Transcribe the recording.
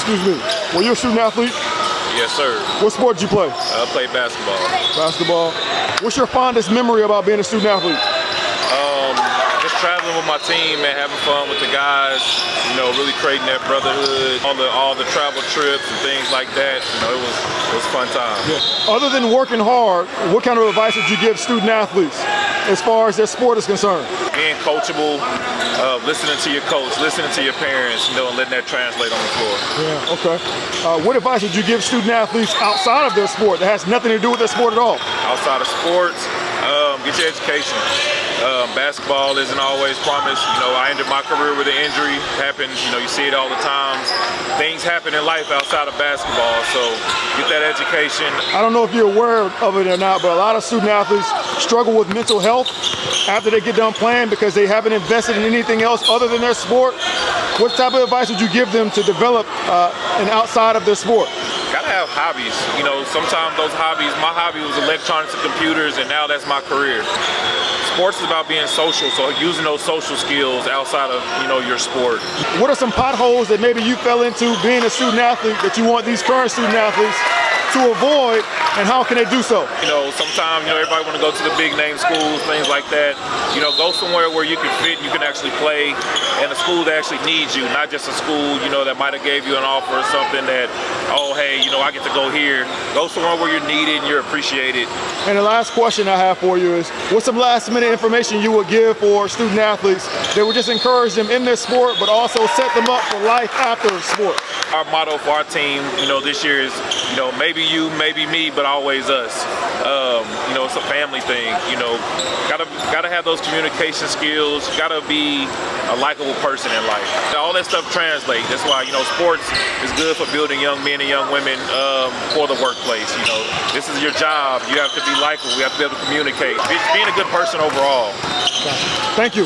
excuse me. Were you a student athlete? Yes, sir. What sport did you play? I played basketball. Basketball. What's your fondest memory about being a student athlete? Just traveling with my team and having fun with the guys. You know, really creating that brotherhood. All the travel trips and things like that. You know, it was a fun time. Yeah. Other than working hard, what kind of advice would you give student athletes as far as their sport is concerned? Being coachable, listening to your coach, listening to your parents, you know, and letting that translate on the floor. Yeah, okay. What advice would you give student athletes outside of their sport that has nothing to do with their sport at all? Outside of sports, get your education. Basketball isn't always promised. You know, I ended my career with an injury. Happens, you know, you see it all the time. Things happen in life outside of basketball, so get that education. I don't know if you're aware of it or not, but a lot of student athletes struggle with mental health after they get done playing because they haven't invested in anything else other than their sport. What type of advice would you give them to develop an outside of their sport? Gotta have hobbies. You know, sometimes those hobbies, my hobby was electronics and computers, and now that's my career. Sports is about being social, so using those social skills outside of, you know, your sport. What are some potholes that maybe you fell into being a student athlete that you want these current student athletes to avoid, and how can they do so? You know, sometimes, you know, everybody want to go to the big name schools, things like that. You know, go somewhere where you can fit, you can actually play, and a school that actually needs you, not just a school, you know, that might have gave you an offer or something that, oh, hey, you know, I get to go here. Go somewhere where you're needed and you're appreciated. And the last question I have for you is, what's some last minute information you would give for student athletes that would just encourage them in their sport, but also set them up for life after sport? Our motto for our team, you know, this year is, you know, maybe you, maybe me, but always us. You know, it's a family thing. You know, gotta have those communication skills. Gotta be a likable person in life. All that stuff translates. That's why, you know, sports is good for building young men and young women for the workplace. You know, this is your job. You have to be likable. You have to be able to communicate. Being a good person overall. Thank you.